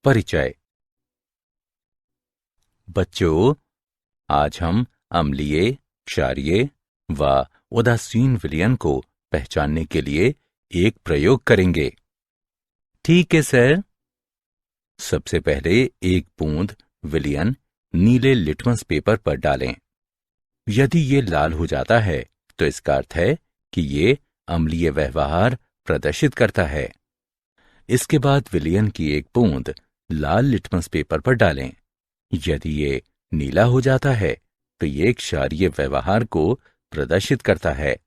परिचय। बच्चों, आज हम अम्लीय, क्षारीय व उदासीन विलयन को पहचानने के लिए एक प्रयोग करेंगे। ठीक है सर। सबसे पहले एक बूंद विलयन नीले लिटमस पेपर पर डालें। यदि ये लाल हो जाता है तो इसका अर्थ है कि ये अम्लीय व्यवहार प्रदर्शित करता है। इसके बाद विलयन की एक बूंद लाल लिटमस पेपर पर डालें। यदि ये नीला हो जाता है तो ये क्षारीय व्यवहार को प्रदर्शित करता है।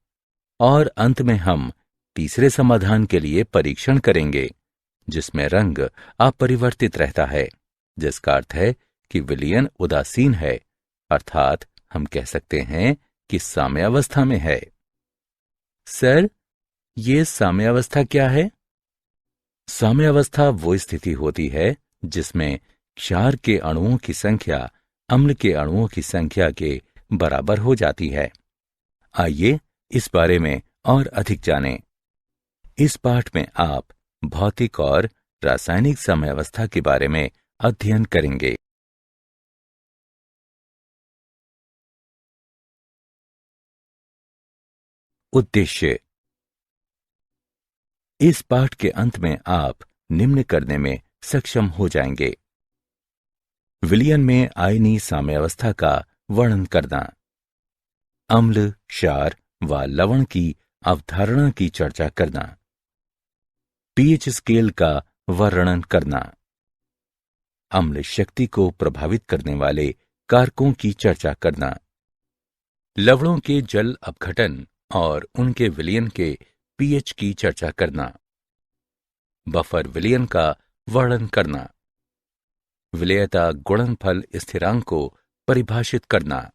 और अंत में हम तीसरे समाधान के लिए परीक्षण करेंगे, जिसमें रंग अपरिवर्तित रहता है, जिसका अर्थ है कि विलयन उदासीन है, अर्थात हम कह सकते हैं कि साम्यावस्था में है। सर, ये साम्यावस्था क्या है? साम्यावस्था वो स्थिति होती है जिसमें क्षार के अणुओं की संख्या अम्ल के अणुओं की संख्या के बराबर हो जाती है। आइए इस बारे में और अधिक जानें। इस पाठ में आप भौतिक और रासायनिक साम्यावस्था के बारे में अध्ययन करेंगे। उद्देश्य। इस पाठ के अंत में आप निम्न करने में सक्षम हो जाएंगे। विलयन में आयनीय साम्यावस्था का वर्णन करना, अम्ल, क्षार व लवण की अवधारणा की चर्चा करना, पीएच स्केल का वर्णन करना, अम्ल शक्ति को प्रभावित करने वाले कारकों की चर्चा करना, लवणों के जल अपघटन और उनके विलयन के पीएच की चर्चा करना, बफर विलयन का वर्णन करना, विलेयता गुणनफल स्थिरांक को परिभाषित करना।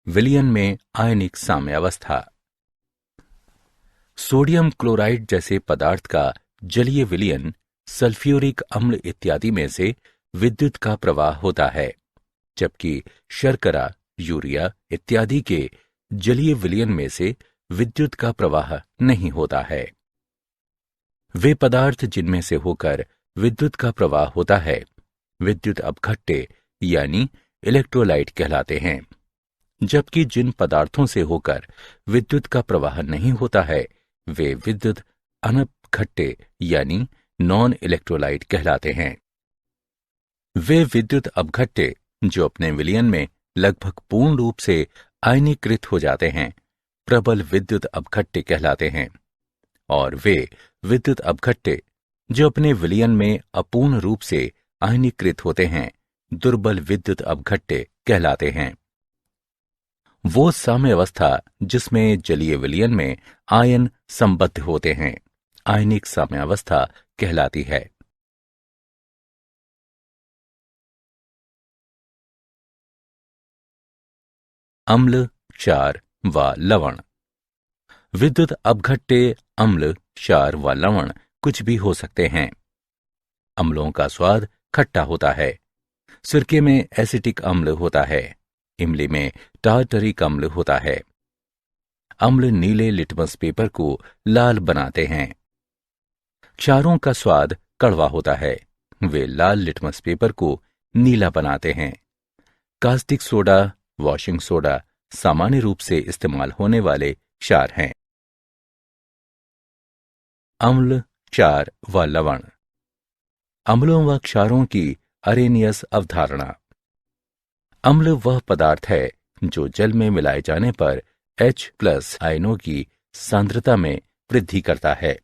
विलयन में आयनिक साम्यावस्था। सोडियम क्लोराइड जैसे पदार्थ का जलीय विलयन सल्फ्यूरिक अम्ल इत्यादि में से विद्युत का प्रवाह होता है, जबकि शर्करा, यूरिया इत्यादि के जलीय विलयन में से विद्युत का प्रवाह नहीं होता है। वे पदार्थ जिनमें से होकर विद्युत का प्रवाह होता है विद्युत अपघट्य यानी इलेक्ट्रोलाइट कहलाते हैं, जबकि जिन पदार्थों से होकर विद्युत का प्रवाह नहीं होता है वे विद्युत अनपघट्य यानी नॉन इलेक्ट्रोलाइट कहलाते हैं। वे विद्युत अपघट्य जो अपने विलयन में लगभग पूर्ण रूप से आयनीकृत हो जाते हैं प्रबल विद्युत अपघट्य कहलाते हैं, और वे विद्युत अपघट्य जो अपने विलयन में अपूर्ण रूप से आयनीकृत होते हैं दुर्बल विद्युत अपघट्य कहलाते हैं। वो साम्यावस्था जिसमें जलीय विलयन में आयन संबद्ध होते हैं आयनिक साम्यावस्था कहलाती है। अम्ल, क्षार व लवण। विद्युत अपघट्य अम्ल, क्षार व लवण कुछ भी हो सकते हैं। अम्लों का स्वाद खट्टा होता है। सिरके में एसिटिक अम्ल होता है। इमली में टार्टरिक अम्ल होता है। अम्ल नीले लिटमस पेपर को लाल बनाते हैं। क्षारों का स्वाद कड़वा होता है। वे लाल लिटमस पेपर को नीला बनाते हैं। कास्टिक सोडा, वॉशिंग सोडा सामान्य रूप से इस्तेमाल होने वाले क्षार हैं। अम्ल, क्षार व लवण। अम्लों व क्षारों की अरेनियस अवधारणा। अम्ल वह पदार्थ है जो जल में मिलाए जाने पर H+ आयनों की सांद्रता में वृद्धि करता है,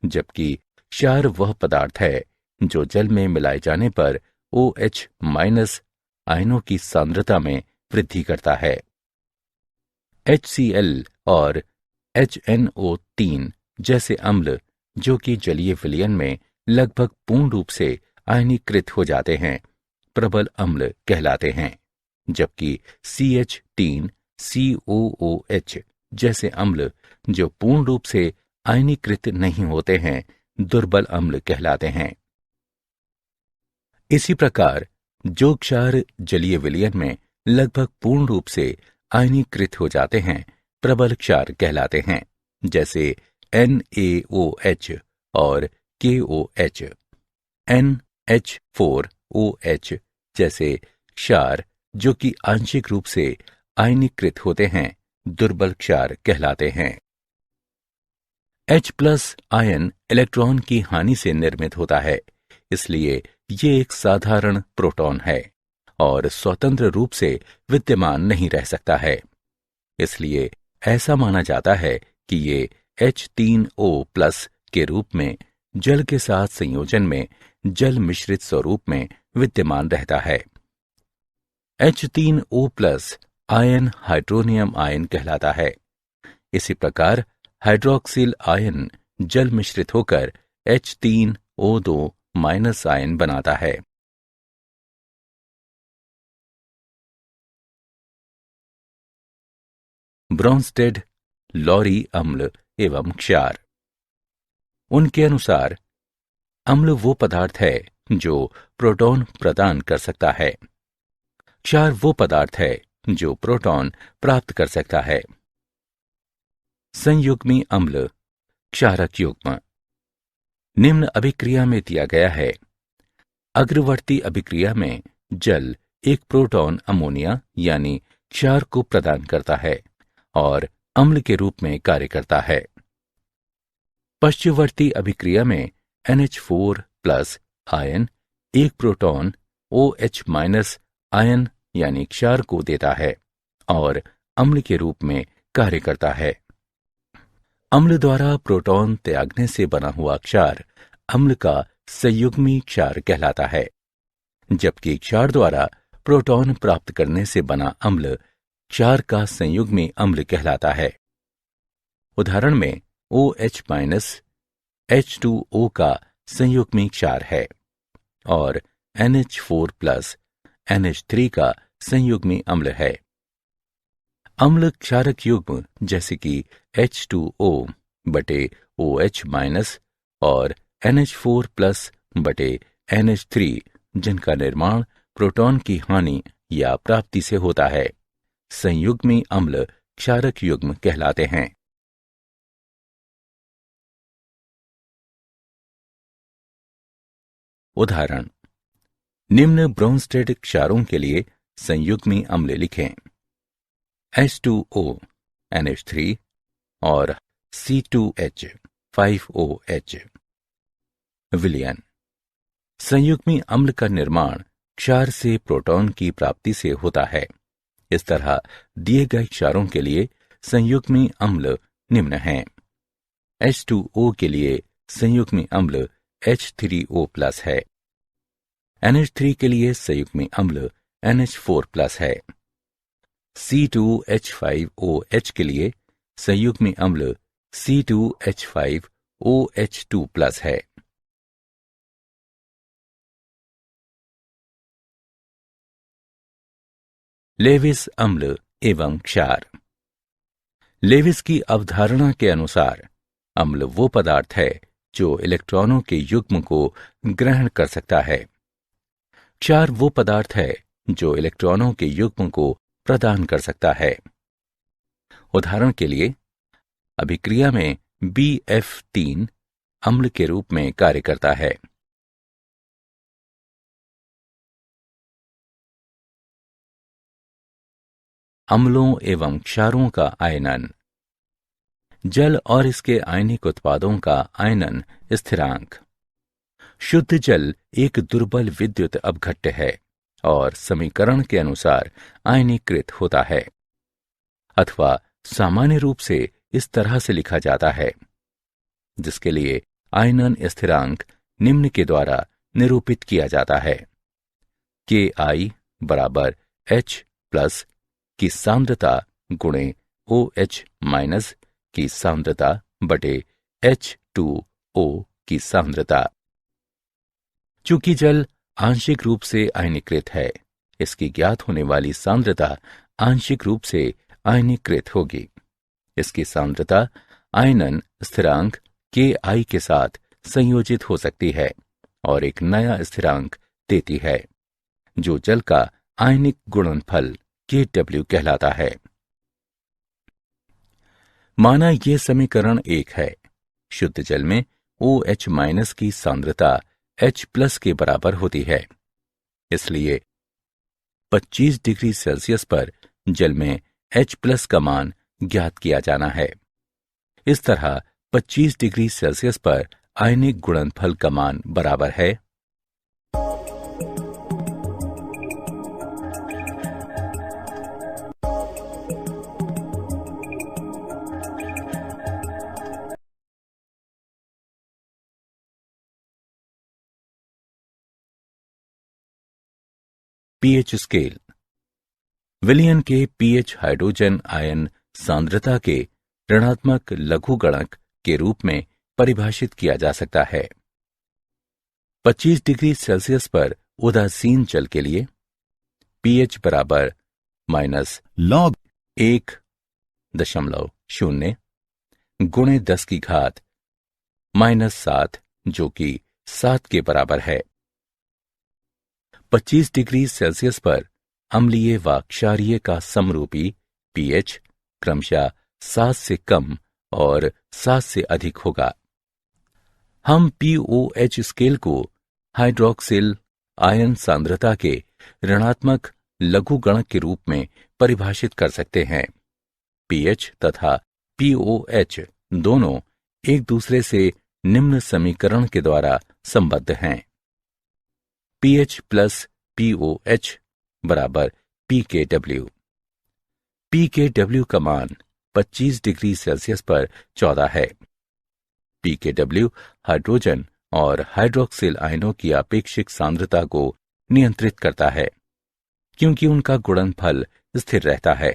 जबकि क्षार वह पदार्थ है जो जल में मिलाए जाने पर OH- आयनों की सांद्रता में वृद्धि करता है। HCl और HNO3 जैसे अम्ल जो कि जलीय विलयन में लगभग पूर्ण रूप से आयनीकृत हो जाते हैं प्रबल अम्ल कहलाते हैं, जबकि CH3, COOH जैसे अम्ल जो पूर्ण रूप से आयनीकृत नहीं होते हैं दुर्बल अम्ल कहलाते हैं। इसी प्रकार जो क्षार जलीय विलयन में लगभग पूर्ण रूप से आयनीकृत हो जाते हैं प्रबल क्षार कहलाते हैं, जैसे NaOH और KOH, NH4OH जैसे क्षार जो कि आंशिक रूप से आयनीकृत होते हैं, दुर्बल क्षार कहलाते हैं। H+ आयन इलेक्ट्रॉन की हानि से निर्मित होता है, इसलिए ये एक साधारण प्रोटॉन है और स्वतंत्र रूप से विद्यमान नहीं रह सकता है। इसलिए ऐसा माना जाता है कि ये H3O+ के रूप में जल के साथ संयोजन में जल मिश्रित स्वरूप में विद्यमान रहता है। H3O+ आयन हाइड्रोनियम आयन कहलाता है। इसी प्रकार हाइड्रोक्सिल आयन जल मिश्रित होकर H3O2- आयन बनाता है। ब्रोंस्टेड, लॉरी अम्ल एवं क्षार। उनके अनुसार अम्ल वो पदार्थ है जो प्रोटॉन प्रदान कर सकता है। क्षार वो पदार्थ है जो प्रोटॉन प्राप्त कर सकता है। संयुग्मी अम्ल, क्षारक युग्म निम्न अभिक्रिया में दिया गया है। अग्रवर्ती अभिक्रिया में जल एक प्रोटॉन अमोनिया यानी क्षार को प्रदान करता है और अम्ल के रूप में कार्य करता है। पश्चिमवर्ती अभिक्रिया में NH4+ आयन एक प्रोटॉन OH- आयन यानी क्षार को देता है और अम्ल के रूप में कार्य करता है। अम्ल द्वारा प्रोटॉन त्यागने से बना हुआ क्षार अम्ल का संयुग्मी क्षार कहलाता है, जबकि क्षार द्वारा प्रोटॉन प्राप्त करने से बना अम्ल क्षार का संयुग्मी अम्ल कहलाता है। उदाहरण में OH- H2O का संयुग्मी क्षार है और NH4+ NH3 का संयुग्मी अम्ल है। अम्ल क्षारक युग्म जैसे कि H2O/OH- और NH4+ बटे NH3 जिनका निर्माण प्रोटॉन की हानि या प्राप्ति से होता है, संयुग्मी अम्ल क्षारक युग्म कहलाते हैं। उदाहरण निम्न ब्रोंस्टेड क्षारों के लिए संयुग्मी अम्ल लिखें। H2O NH3 और C2H 5OH। विलयन संयुग्मी अम्ल का निर्माण क्षार से प्रोटॉन की प्राप्ति से होता है। इस तरह दिए गए क्षारों के लिए संयुग्मी अम्ल निम्न हैं। H2O के लिए संयुग्मी अम्ल H3O+ है। NH3 के लिए संयुग्मी अम्ल NH4+ है। C2H5OH के लिए संयुग्मी अम्ल C2H5OH2+ है। लेविस अम्ल एवं क्षार। लेविस की अवधारणा के अनुसार अम्ल वो पदार्थ है जो इलेक्ट्रॉनों के युग्म को ग्रहण कर सकता है। क्षार वो पदार्थ है जो इलेक्ट्रॉनों के युग्म को प्रदान कर सकता है। उदाहरण के लिए अभिक्रिया में BF3 अम्ल के रूप में कार्य करता है। अम्लों एवं क्षारों का आयनन। जल और इसके आयनिक उत्पादों का आयनन स्थिरांक। शुद्ध जल एक दुर्बल विद्युत अपघट्य है और समीकरण के अनुसार आयनीकृत होता है, अथवा सामान्य रूप से इस तरह से लिखा जाता है, जिसके लिए आयनन स्थिरांक निम्न के द्वारा निरूपित किया जाता है। Ki बराबर H+ की सांद्रता गुणे OH- की सांद्रता बटे H2O की सांद्रता। चूंकि जल आंशिक रूप से आयनीकृत है, इसकी ज्ञात होने वाली सांद्रता आंशिक रूप से आयनीकृत होगी। इसकी सांद्रता आयनन स्थिरांक Ki के साथ संयोजित हो सकती है और एक नया स्थिरांक देती है, जो जल का आयनिक गुणनफल Kw कहलाता है। माना ये समीकरण 1 है शुद्ध जल में OH- की सांद्रता H+ के बराबर होती है। इसलिए 25 डिग्री सेल्सियस पर जल में H+ का मान ज्ञात किया जाना है। इस तरह 25 डिग्री सेल्सियस पर आयनिक गुणनफल का मान बराबर है pH स्केल। विलयन के pH हाइड्रोजन आयन सांद्रता के ऋणात्मक लघुगणक के रूप में परिभाषित किया जा सकता है। 25 डिग्री सेल्सियस पर उदासीन जल के लिए pH बराबर -log 1.0 गुणे 10 की घात -7 जो कि 7 के बराबर है। 25 डिग्री सेल्सियस पर अम्लीय व क्षारीय का समरूपी pH क्रमशः 7 से कम और 7 से अधिक होगा। हम pOH स्केल को हाइड्रोक्सिल आयन सांद्रता के ऋणात्मक लघुगणक के रूप में परिभाषित कर सकते हैं। pH तथा pOH दोनों एक दूसरे से निम्न समीकरण के द्वारा संबद्ध हैं। pH प्लस pOH बराबर pKw। pKw का मान 25 डिग्री सेल्सियस पर 14 है। pKw हाइड्रोजन और हाइड्रोक्सिल आयनों की आपेक्षिक सांद्रता को नियंत्रित करता है क्योंकि उनका गुणनफल स्थिर रहता है।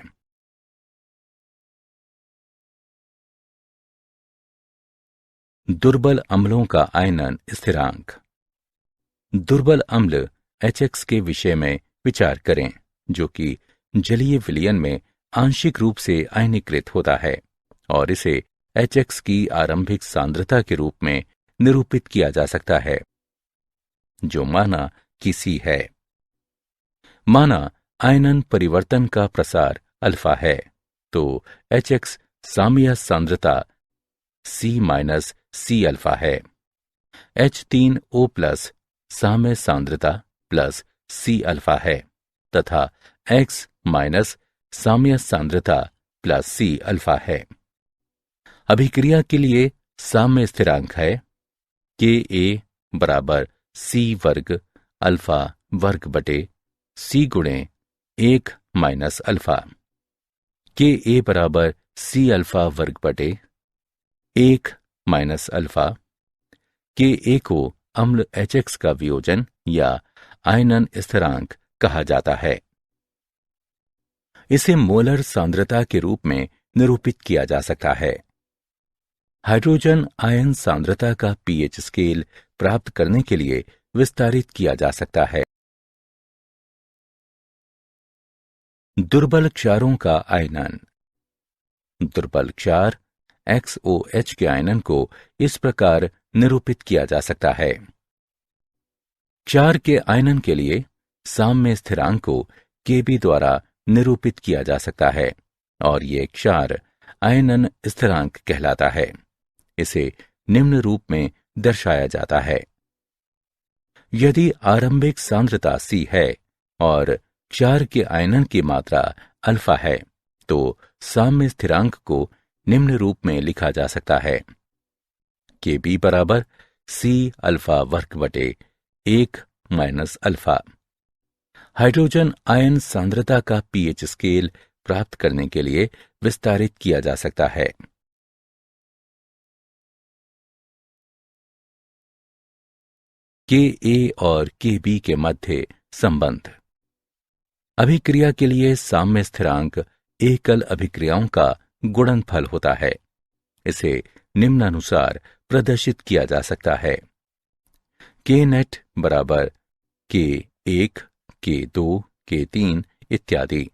दुर्बल अम्लों का आयनन स्थिरांक। दुर्बल अम्ल HX के विषय में विचार करें जो कि जलीय विलयन में आंशिक रूप से आयनीकृत होता है और इसे HX की आरंभिक सांद्रता के रूप में निरूपित किया जा सकता है जो माना कि C है। माना आयनन परिवर्तन का प्रसार अल्फा है तो HX साम्य सांद्रता C- अल्फा है। H3O+ साम्य सांद्रता प्लस C अल्फा है तथा X- साम्य सांद्रता प्लस C अल्फा है। अभिक्रिया के लिए साम्य स्थिरांक है Ka बराबर C वर्ग अल्फा वर्ग बटे C गुणे 1 - अल्फा। Ka बराबर C अल्फा वर्ग बटे 1 - अल्फा। Ka को अम्ल HX का वियोजन या आयनन स्थिरांक कहा जाता है। इसे मोलर सांद्रता के रूप में निरूपित किया जा सकता है। हाइड्रोजन आयन सांद्रता का pH स्केल प्राप्त करने के लिए विस्तारित किया जा सकता है। दुर्बल क्षारों का आयनन। दुर्बल क्षार XOH के आयनन को इस प्रकार निरूपित किया जा सकता है। क्षार के आयनन के लिए साम्य स्थिरांक को Kb द्वारा निरूपित किया जा सकता है और ये क्षार आयनन स्थिरांक कहलाता है। इसे निम्न रूप में दर्शाया जाता है। यदि आरंभिक सांद्रता C है और क्षार के आयनन की मात्रा अल्फा है तो साम्य स्थिरांक को निम्न रूप में लिखा जा सकता है Kb बराबर C अल्फा वर्ग बटे 1 - अल्फा। हाइड्रोजन आयन सांद्रता का pH स्केल प्राप्त करने के लिए विस्तारित किया जा सकता है। Ka और Kb के मध्य संबंध। अभिक्रिया के लिए साम्य स्थिरांक एकल अभिक्रियाओं का गुणनफल होता है। इसे निम्नानुसार प्रदर्शित किया जा सकता है। Knet बराबर K1 K2 K3 इत्यादि।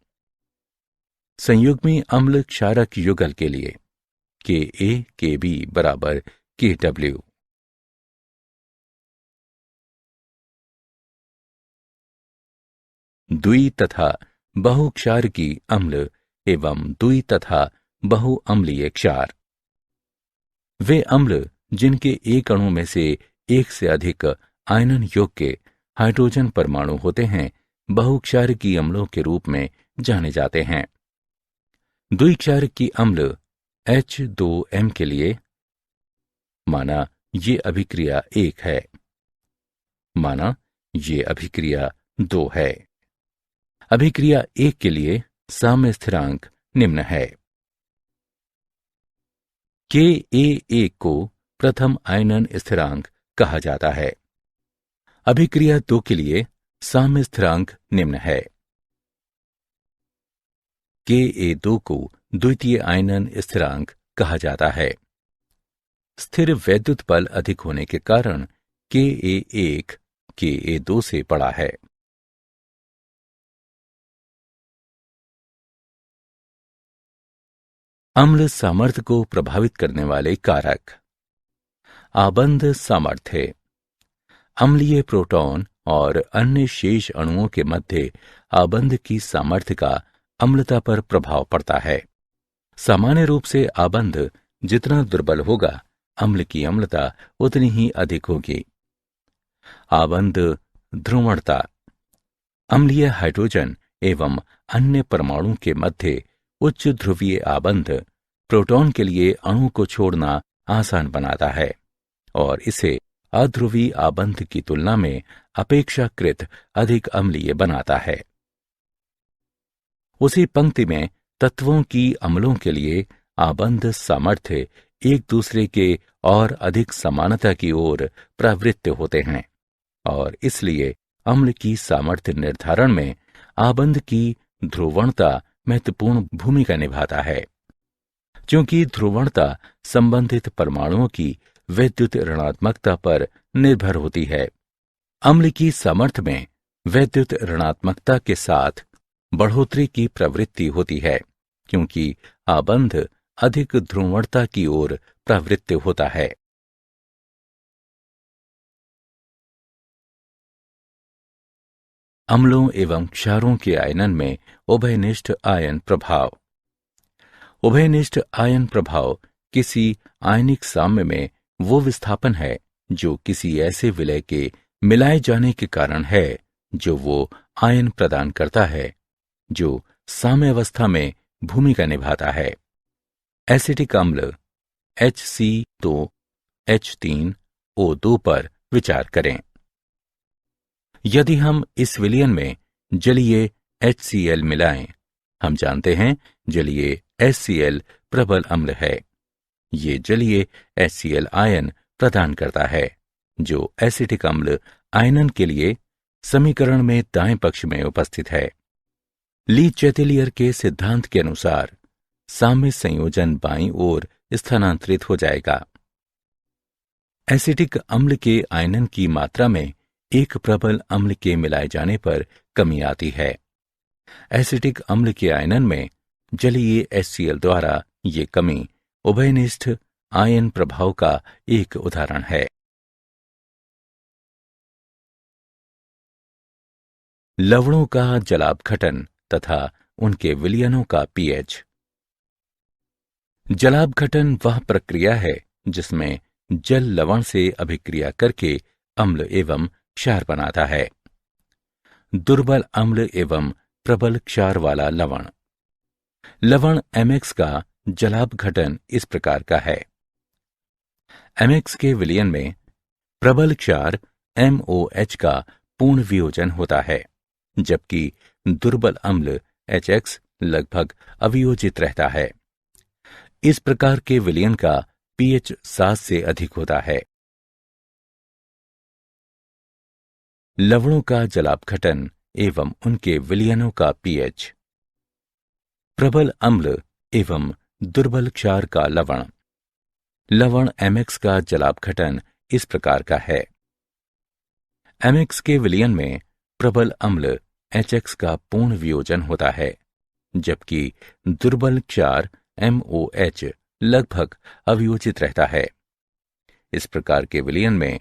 संयुग्मी अम्ल क्षारक युगल के लिए Ka Kb बराबर Kw। द्वि तथा बहुक्षार की अम्ल एवं द्वि तथा बहुअम्लीय क्षार। वे अम्ल जिनके एक अणु में से एक से अधिक आयनन योग्य हाइड्रोजन परमाणु होते हैं, बहुक्षारकीय अम्लों के रूप में जाने जाते हैं। द्विक्षारकीय अम्ल H2M के लिए माना ये अभिक्रिया 1 है, माना ये अभिक्रिया 2 है। अभिक्रिया 1 के लिए साम्य स्थिरांक निम्न है। Ka1 को प्रथम आयनन स्थिरांक कहा जाता है। अभिक्रिया 2 के लिए साम्य स्थिरांक निम्न है। Ka2 को द्वितीय आयनन स्थिरांक कहा जाता है। स्थिर वैद्युत बल अधिक होने के कारण Ka1 Ka2 से बड़ा है। अम्ल सामर्थ्य को प्रभावित करने वाले कारक। आबंध सामर्थ्य। अम्लीय प्रोटॉन और अन्य शेष अणुओं के मध्य आबंध की सामर्थ्य का अम्लता पर प्रभाव पड़ता है। सामान्य रूप से आबंध जितना दुर्बल होगा, अम्ल की अम्लता उतनी ही अधिक होगी। आबंध ध्रुवणता। अम्लीय हाइड्रोजन एवं अन्य परमाणु के मध्य उच्च ध्रुवीय आबंध प्रोटॉन के लिए अणु को छोड़ना आसान बनाता है और इसे अध्रुवीय आबंध की तुलना में अपेक्षाकृत अधिक अम्लीय बनाता है। उसी पंक्ति में तत्वों की अम्लों के लिए आबंध सामर्थ्य एक दूसरे के और अधिक समानता की ओर प्रवृत्त होते हैं और इसलिए अम्ल की सामर्थ्य निर्धारण में आबंध की ध्रुवणता महत्वपूर्ण भूमिका निभाता है। क्योंकि ध्रुवणता संबंधित परमाणुओं की वैद्युत ऋणात्मकता पर निर्भर होती है, अम्ल की सामर्थ्य में वैद्युत ऋणात्मकता के साथ बढ़ोतरी की प्रवृत्ति होती है, क्योंकि आबंध अधिक ध्रुवणता की ओर प्रवृत्त होता है। अम्लों एवं क्षारों के आयनन में उभयनिष्ठ आयन प्रभाव। उभयनिष्ठ आयन प्रभाव किसी आयनिक साम्य में वो विस्थापन है जो किसी ऐसे विलय के मिलाए जाने के कारण है जो वो आयन प्रदान करता है जो साम्यावस्था में भूमिका निभाता है। एसिटिक अम्ल HC2H3O2 पर विचार करें। यदि हम इस विलयन में जलीय HCl मिलाएं, हम जानते हैं जलीय HCl प्रबल अम्ल है। ये जलीय HCl आयन प्रदान करता है जो एसिटिक अम्ल आयनन के लिए समीकरण में दाएं पक्ष में उपस्थित है। ली चैटेलियर के सिद्धांत के अनुसार साम्य संयोजन बाईं ओर स्थानांतरित हो जाएगा। एसिटिक अम्ल के आयनन की मात्रा में एक प्रबल अम्ल के मिलाए जाने पर कमी आती है। एसिटिक अम्ल के आयनन में जलीय HCl द्वारा ये कमी उभयनिष्ठ आयन प्रभाव का एक उदाहरण है। लवणों का जलापघटन तथा उनके विलयनों का pH। जलापघटन वह प्रक्रिया है जिसमें जल लवण से अभिक्रिया करके अम्ल एवं क्षार बनाता है। दुर्बल अम्ल एवं प्रबल क्षार वाला लवण। लवण MX का जलापघटन इस प्रकार का है। MX के विलयन में प्रबल क्षार MOH का पूर्ण वियोजन होता है, जबकि दुर्बल अम्ल HX लगभग अवियोजित रहता है। इस प्रकार के विलयन का pH 7 से अधिक होता है। लवणों का जलापघटन एवं उनके विलयनों का pH। प्रबल अम्ल एवं दुर्बल क्षार का लवण। लवण MX का जलापघटन इस प्रकार का है। MX के विलयन में प्रबल अम्ल HX का पूर्ण वियोजन होता है, जबकि दुर्बल क्षार MOH लगभग अवियोजित रहता है। इस प्रकार के विलयन में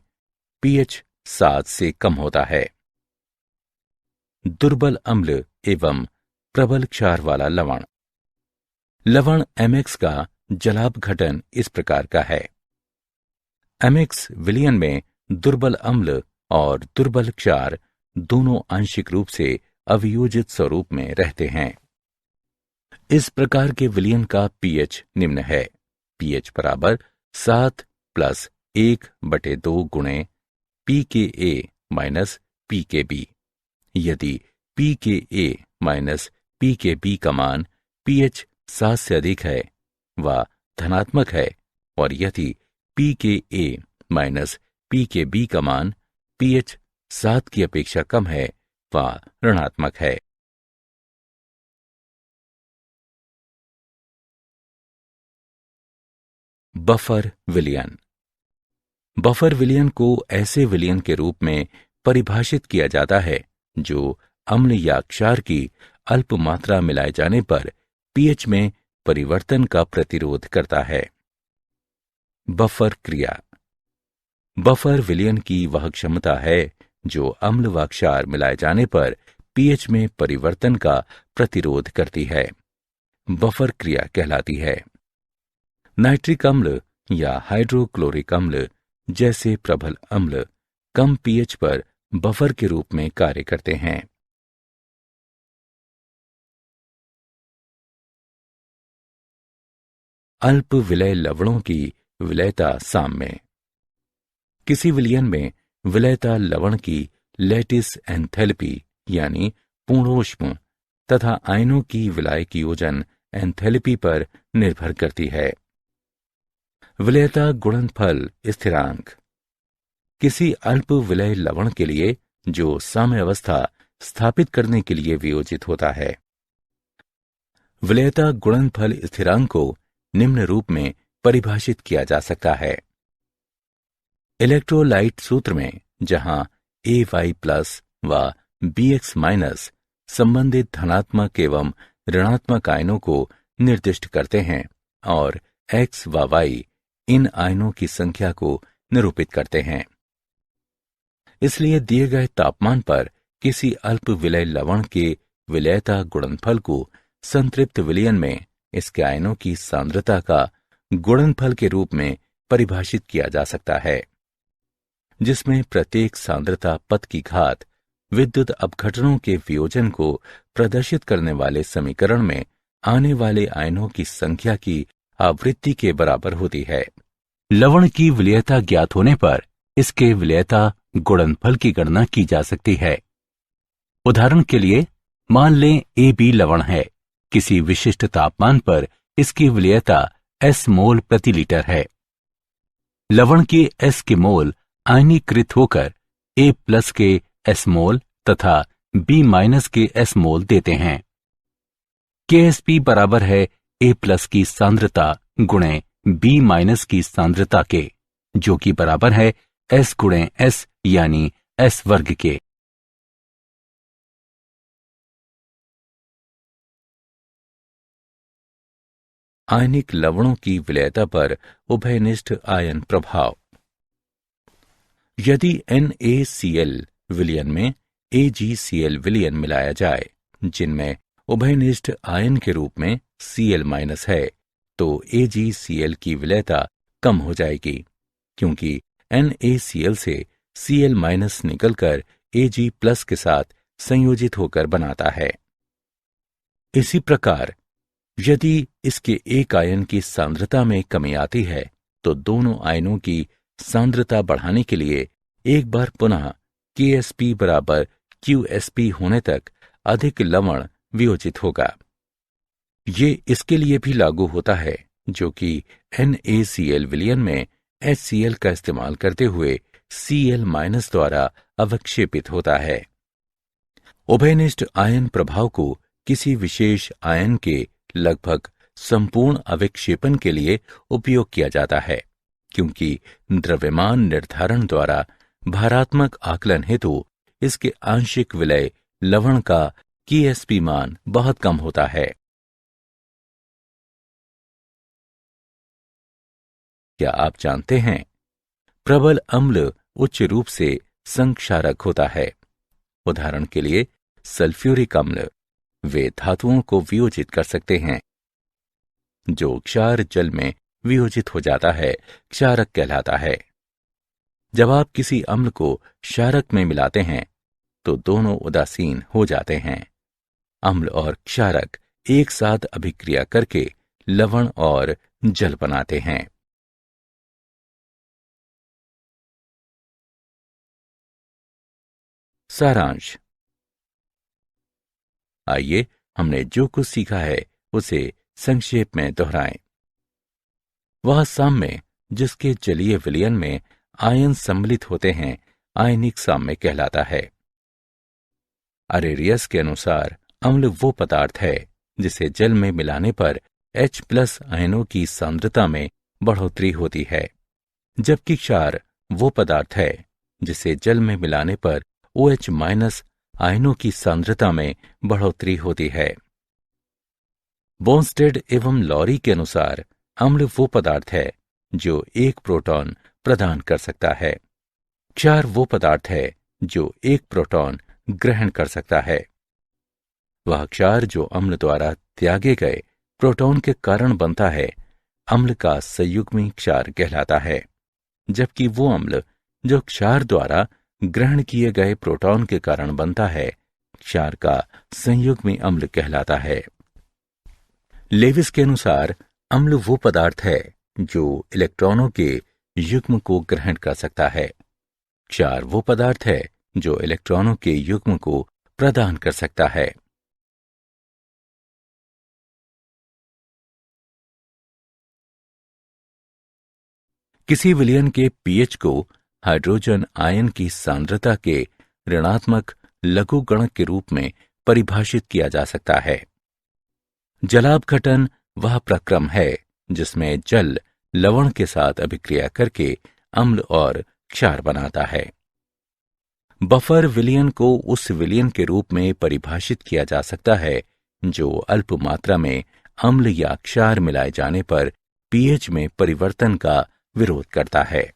pH 7 से कम होता है। दुर्बल अम्ल एवं प्रबल क्षार वाला लवण। लवण MX का जलापघटन इस प्रकार का है। एमिक्स विलयन में दुर्बल अम्ल और दुर्बल क्षार दोनों आंशिक रूप से अवियोजित स्वरूप में रहते हैं। इस प्रकार के विलयन का पीएच निम्न है। पीएच बराबर 7 + 1/2 गुणे pKa माइनस pKb। यदि pKa माइनस pKb का मान pH 7 से अधिक है व धनात्मक है, और यदि pKa माइनस pKb का मान pH 7 की अपेक्षा कम है व ऋणात्मक है। बफर विलयन। बफर विलयन को ऐसे विलयन के रूप में परिभाषित किया जाता है जो अम्ल या क्षार की अल्प मात्रा मिलाए जाने पर पीएच में परिवर्तन का प्रतिरोध करता है। बफर क्रिया। बफर विलयन की वह क्षमता है जो अम्ल व क्षार मिलाए जाने पर पीएच में परिवर्तन का प्रतिरोध करती है। बफर क्रिया कहलाती है। नाइट्रिक अम्ल या हाइड्रोक्लोरिक अम्ल जैसे प्रबल अम्ल कम पीएच पर बफर के रूप में कार्य करते हैं। अल्प विलय लवणों की विलयता साम्य। किसी विलयन में विलयता लवण की लैटिस एंथैल्पी यानी पूर्णोष्म तथा आयनों की विलायक योजन एंथैल्पी पर निर्भर करती है। विलयता गुणनफल स्थिरांक। किसी अल्प विलय लवण के लिए जो साम्यावस्था स्थापित करने के लिए वियोजित होता है। विलयता गुणनफल स्थिरांक को निम्न रूप में परिभाषित किया जा सकता है। इलेक्ट्रोलाइट सूत्र में जहां Ay+ व Bx- संबंधित धनात्मक एवं ऋणात्मक आयनों को निर्दिष्ट करते हैं और X व Y इन आयनों की संख्या को निरूपित करते हैं। इसलिए दिए गए तापमान पर किसी अल्प विलय लवण के विलयता गुणनफल को संतृप्त विलयन में इसके आयनों की सांद्रता का गुणनफल के रूप में परिभाषित किया जा सकता है, जिसमें प्रत्येक सांद्रता पद की घात विद्युत अपघटनों के वियोजन को प्रदर्शित करने वाले समीकरण में आने वाले आयनों की संख्या की आवृत्ति के बराबर होती है। लवण की विलयता ज्ञात होने पर इसके विलयता गुणनफल की गणना की जा सकती है। उदाहरण के लिए मान लें AB लवण है। किसी विशिष्ट तापमान पर इसकी विलयता S मोल प्रति लीटर है। लवण के S के मोल आयनीकृत होकर A+ के S मोल तथा B- के S मोल देते हैं। KSP बराबर है A+ की सांद्रता गुणे B- की सांद्रता के, जो कि बराबर है S गुणे S यानी S वर्ग के। आयनिक लवणों की विलयता पर उभयनिष्ठ आयन प्रभाव। यदि NaCl विलयन में AgCl विलयन मिलाया जाए जिनमें उभयनिष्ठ आयन के रूप में Cl- है, तो AgCl की विलयता कम हो जाएगी, क्योंकि NaCl से Cl- निकलकर Ag+ के साथ संयोजित होकर बनाता है। इसी प्रकार यदि इसके एक आयन की सांद्रता में कमी आती है तो दोनों आयनों की सांद्रता बढ़ाने के लिए एक बार पुनः KSP बराबर QSP होने तक अधिक लवण वियोजित होगा। ये इसके लिए भी लागू होता है जो कि NaCl विलयन में HCl का इस्तेमाल करते हुए Cl- द्वारा अवक्षेपित होता है। उभयनिष्ठ आयन प्रभाव को किसी विशेष आयन के लगभग संपूर्ण अविक्षेपन के लिए उपयोग किया जाता है, क्योंकि द्रव्यमान निर्धारण द्वारा भारात्मक आकलन हेतु इसके आंशिक विलय लवण का KSP मान बहुत कम होता है। क्या आप जानते हैं प्रबल अम्ल उच्च रूप से संक्षारक होता है। उदाहरण के लिए सल्फ्यूरिक अम्ल वे धातुओं को वियोजित कर सकते हैं। जो क्षार जल में वियोजित हो जाता है क्षारक कहलाता है। जब आप किसी अम्ल को क्षारक में मिलाते हैं तो दोनों उदासीन हो जाते हैं। अम्ल और क्षारक एक साथ अभिक्रिया करके लवण और जल बनाते हैं। सारांश। आइए हमने जो कुछ सीखा है उसे संक्षेप में दोहराएं। वह साम्य जिसके जलीय विलयन में आयन सम्मिलित होते हैं आयनिक साम्य कहलाता है। अरेरियस के अनुसार अम्ल वो पदार्थ है जिसे जल में मिलाने पर H+ आयनों की सांद्रता में बढ़ोतरी होती है, जबकि क्षार वो पदार्थ है जिसे जल में मिलाने पर OH- आयनों की सांद्रता में बढ़ोतरी होती है। बोन्स्टेड एवं लॉरी के अनुसार अम्ल वो पदार्थ है जो एक प्रोटॉन प्रदान कर सकता है। क्षार वो पदार्थ है जो एक प्रोटॉन ग्रहण कर सकता है। वह क्षार जो अम्ल द्वारा त्यागे गए प्रोटॉन के कारण बनता है अम्ल का संयुग्मी क्षार कहलाता है, जबकि वो अम्ल जो क्षार द्वारा ग्रहण किए गए प्रोटॉन के कारण बनता है क्षार का संयुग्मी अम्ल कहलाता है। लेविस के अनुसार अम्ल वो पदार्थ है जो इलेक्ट्रॉनों के युग्म को ग्रहण कर सकता है। क्षार वो पदार्थ है जो इलेक्ट्रॉनों के युग्म को प्रदान कर सकता है। किसी विलयन के pH को हाइड्रोजन आयन की सांद्रता के ऋणात्मक लघुगणक के रूप में परिभाषित किया जा सकता है। जलापघटन वह प्रक्रम है जिसमें जल लवण के साथ अभिक्रिया करके अम्ल और क्षार बनाता है। बफर विलयन को उस विलयन के रूप में परिभाषित किया जा सकता है जो अल्प मात्रा में अम्ल या क्षार मिलाए जाने पर pH में परिवर्तन का विरोध करता है।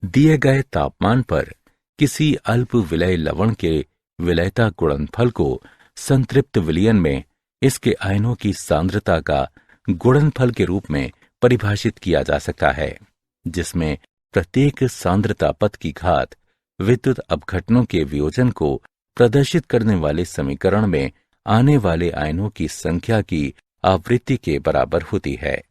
दिए गए तापमान पर किसी अल्प विलय लवण के विलयता गुणनफल को संतृप्त विलयन में इसके आयनों की सांद्रता का गुणनफल के रूप में परिभाषित किया जा सकता है, जिसमें प्रत्येक सांद्रता पद की घात विद्युत अपघटनों के वियोजन को प्रदर्शित करने वाले समीकरण में आने वाले आयनों की संख्या की आवृत्ति के बराबर होती है।